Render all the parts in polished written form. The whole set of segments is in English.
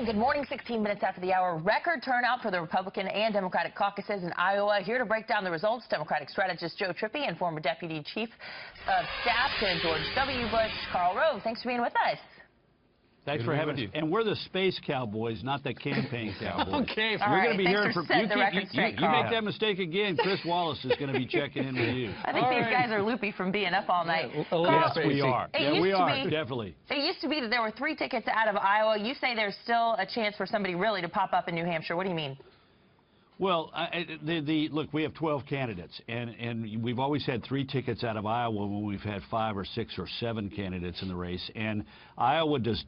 And good morning, 16 minutes after the hour. Record turnout for the Republican and Democratic caucuses in Iowa. Here to break down the results, Democratic strategist Joe Trippi and former Deputy Chief of Staff to George W. Bush, Karl Rove. Thanks for being with us. Thanks for having us. And we're the space cowboys, not the campaign cowboys. Okay. All we're right, going to be thanks here for for setting the record straight, you make that mistake again, Chris Wallace is going to be checking in with you. I think these guys are loopy from being up all night. Yeah, Karl, yes, we are. Yeah, we are, definitely. It used to be that there were 3 tickets out of Iowa. You say there's still a chance for somebody really to pop up in New Hampshire. What do you mean? Well, look, we have 12 candidates, and we've always had 3 tickets out of Iowa when we've had 5 or 6 or 7 candidates in the race. And Iowa does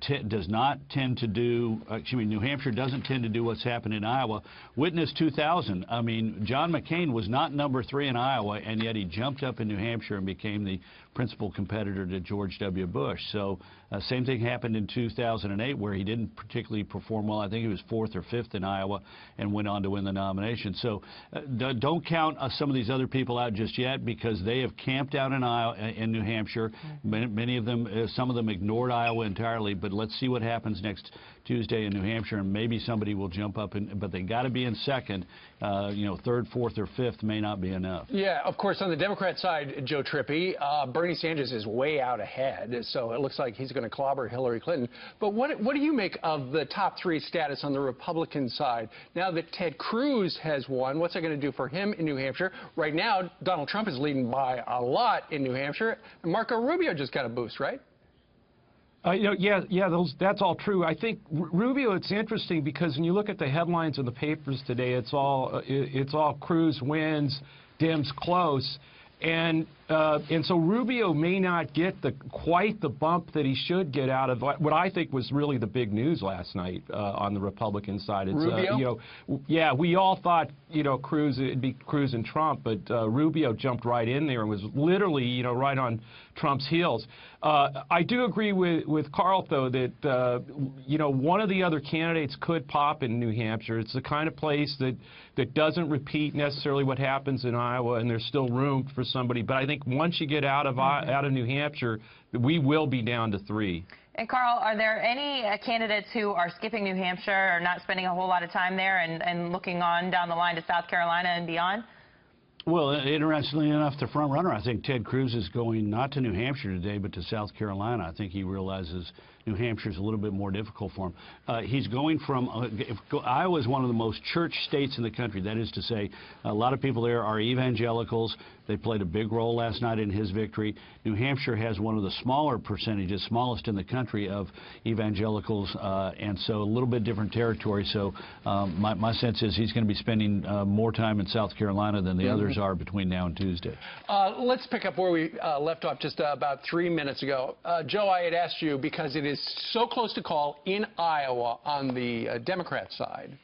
not tend to do, New Hampshire doesn't tend to do what's happened in Iowa. Witness 2000. I mean, John McCain was not number 3 in Iowa, and yet he jumped up in New Hampshire and became the principal competitor to George W. Bush. So same thing happened in 2008, where he didn't particularly perform well. I think he was 4th or 5th in Iowa and went on to win the nomination. So don't count some of these other people out just yet, because they have camped out in New Hampshire. Many of them, some of them ignored Iowa entirely. But let's see what happens next Tuesday in New Hampshire, and maybe somebody will jump up. But they got to be in second. 3rd, 4th, or 5th may not be enough. Yeah, of course, on the Democrat side, Joe Trippi, Bernie Sanders is way out ahead, so it looks like he's going to clobber Hillary Clinton. But what do you make of the top 3 status on the Republican side? Now that Ted Cruz has won, what's that going to do for him in New Hampshire? Right now, Donald Trump is leading by a lot in New Hampshire. And Marco Rubio just got a boost, right? That's all true. I think Rubio, it's interesting because when you look at the headlines in the papers today, it's all Cruz wins, Dems close. And so Rubio may not get quite the bump that he should get out of what I think was really the big news last night on the Republican side. It's, Rubio? Yeah, we all thought, it'd be Cruz and Trump, but Rubio jumped right in there and was literally, right on Trump's heels. I do agree with Karl, though, that, one of the other candidates could pop in New Hampshire. It's the kind of place that doesn't repeat necessarily what happens in Iowa, and there's still room for somebody. But I think once you get out of New Hampshire, we will be down to 3. And Karl, are there any candidates who are skipping New Hampshire or not spending a whole lot of time there and looking on down the line to South Carolina and beyond? Well, interestingly enough, the front runner, I think Ted Cruz is going not to New Hampshire today, but to South Carolina. I think he realizes New Hampshire is a little bit more difficult for him. He's going from Iowa is one of the most church states in the country. That is to say, a lot of people there are evangelicals. They played a big role last night in his victory. New Hampshire has one of the smaller percentages, smallest in the country, of evangelicals, and so a little bit different territory. So my sense is he's going to be spending more time in South Carolina than the others are between now and Tuesday. Let's pick up where we left off just about 3 minutes ago. Joe, I had asked you, because it is so close to call in Iowa on the Democrat side.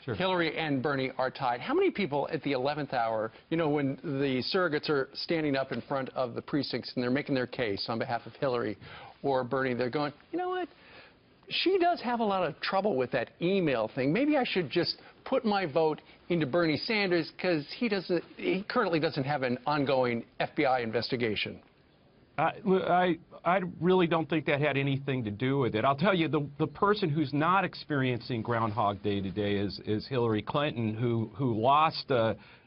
Sure. Hillary and Bernie are tied. How many people at the 11th hour, when the surrogates are standing up in front of the precincts and they're making their case on behalf of Hillary or Bernie, they're going, you know what? She does have a lot of trouble with that email thing. Maybe I should just put my vote into Bernie Sanders because he currently doesn't have an ongoing FBI investigation. I really don't think that had anything to do with it. I'll tell you, the person who's not experiencing Groundhog Day today is Hillary Clinton, who lost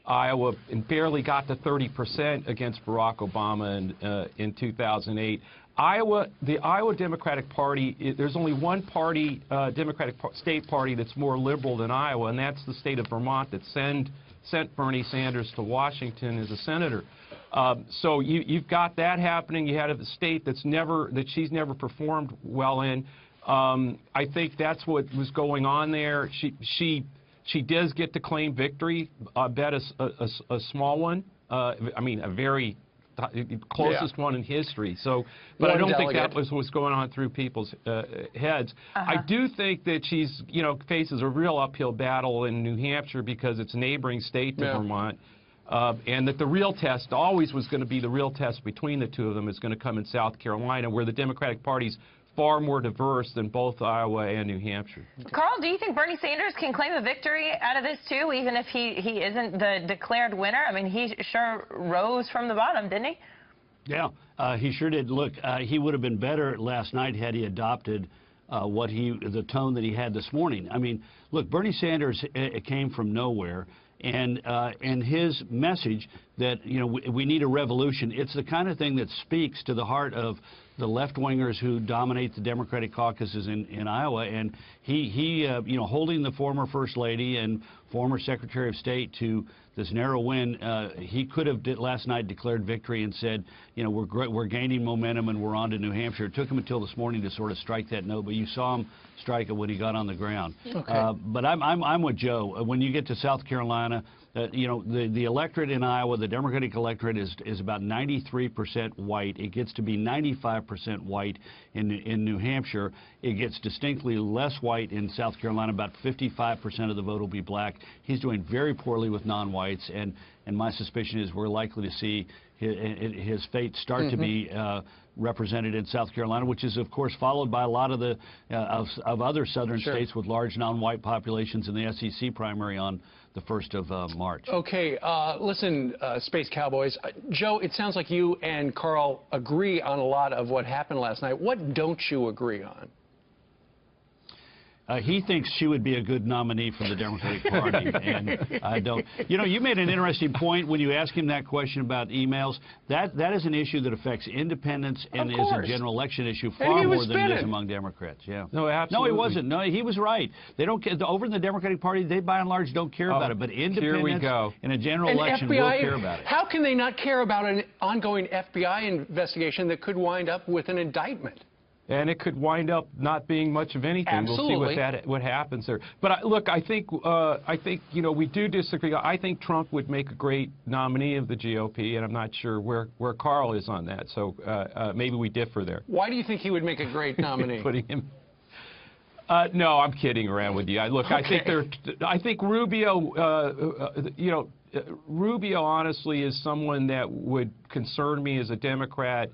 Iowa and barely got to 30% against Barack Obama in 2008. The Iowa Democratic Party, there's only one party, Democratic state party, that's more liberal than Iowa, and that's the state of Vermont that sent Bernie Sanders to Washington as a senator. So you've got that happening. You had a state that she's never performed well in. I think that's what was going on there. She does get to claim victory. I bet a small one. I mean, a very closest one in history. So, but I don't think that was what's going on through people's heads. I do think that she's, faces a real uphill battle in New Hampshire because it's a neighboring state to Vermont. And that the real test always was going to be the real test between the two of them is going to come in South Carolina, where the Democratic Party's far more diverse than both Iowa and New Hampshire. Karl, do you think Bernie Sanders can claim a victory out of this, too, even if he isn't the declared winner? I mean, he sure rose from the bottom, didn't he? Yeah, he sure did. Look, he would have been better last night had he adopted the tone that he had this morning. I mean, look, Bernie Sanders came from nowhere. And his message that, you know, we need a revolution, it's the kind of thing that speaks to the heart of the left-wingers who dominate the Democratic caucuses in Iowa. And he you know, holding the former First Lady and former Secretary of State to this narrow win, he could have last night declared victory and said, you know, we're gaining momentum and we're on to New Hampshire. It took him until this morning to sort of strike that note, but you saw him strike it when he got on the ground. Okay. But I'm with Joe. When you get to South Carolina, you know, the electorate in Iowa, the Democratic electorate is about 93% white. It gets to be 95% white in New Hampshire. It gets distinctly less white in South Carolina. About 55% of the vote will be black. He's doing very poorly with non-whites, and my suspicion is we're likely to see his fate start to be represented in South Carolina, which is, of course, followed by a lot of the of other southern states with large non-white populations in the SEC primary on the 1st of March. Okay, listen, Space Cowboys. Joe, it sounds like you and Carl agree on a lot of what happened last night. What don't you agree on? He thinks she would be a good nominee for the Democratic Party, and I don't. You know, you made an interesting point when you asked him that question about emails. That is an issue that affects independents and is a general election issue far more than it is among Democrats. Yeah. No, absolutely. No, he wasn't. No, he was right. They don't care. Over in the Democratic Party, they by and large don't care about it, but independents in a general election will care about it. How can they not care about an ongoing FBI investigation that could wind up with an indictment? And it could wind up not being much of anything. Absolutely. We'll see what happens there. But look, I think you know, we do disagree. I think Trump would make a great nominee of the GOP, and I'm not sure where Carl is on that. So maybe we differ there. Why do you think he would make a great nominee? Putting him. No, I'm kidding around with you. Look, okay. I think Rubio. You know, Rubio honestly is someone that would concern me as a Democrat.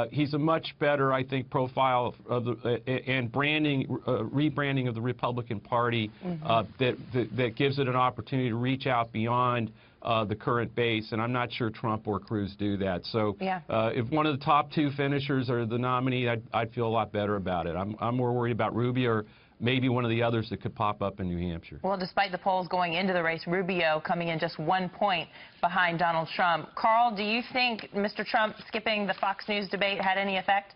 He's a much better, I think, profile of and rebranding of the Republican Party that gives it an opportunity to reach out beyond the current base, and I'm not sure Trump or Cruz do that. So if one of the top two finishers are the nominee, I'd feel a lot better about it. I'm more worried about Rubio or maybe one of the others that could pop up in New Hampshire. Well, despite the polls going into the race, Rubio coming in just 1 point behind Donald Trump. Carl, do you think Mr. Trump skipping the Fox News debate had any effect?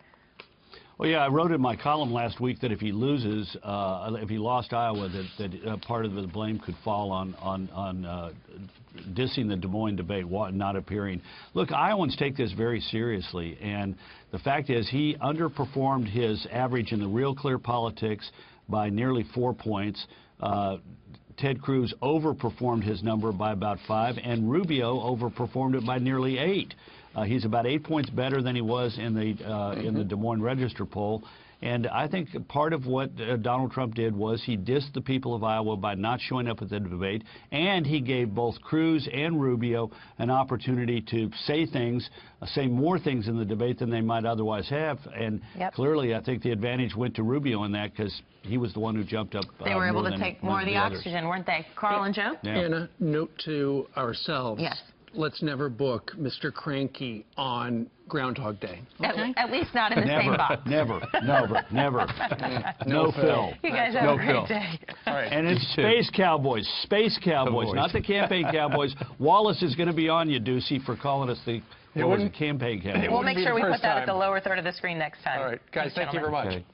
Well, yeah, I wrote in my column last week that if he loses, if he lost Iowa, that part of the blame could fall on dissing the Des Moines debate, not appearing. Look, Iowans take this very seriously, and the fact is he underperformed his average in the Real Clear Politics by nearly 4 points. Ted Cruz overperformed his number by about 5, and Rubio overperformed it by nearly 8. He's about 8 points better than he was in the Des Moines Register poll. And I think part of what Donald Trump did was he dissed the people of Iowa by not showing up at the debate, and he gave both Cruz and Rubio an opportunity to say more things in the debate than they might otherwise have. And clearly, I think the advantage went to Rubio in that because he was the one who jumped up. They were able to take more of the oxygen, weren't they? Carl and Joe? Yeah. Anna, note to ourselves. Yes. Let's never book Mr. Cranky on Groundhog Day. Okay? At least not in the same box. Never. No Phil. You guys have a great day. All right. And it's Space Cowboys, not the campaign Cowboys. Wallace is going to be on you, Ducey, for calling us the campaign Cowboys. We'll make sure we put that at the lower third of the screen next time. All right, guys, thank you very much. Okay.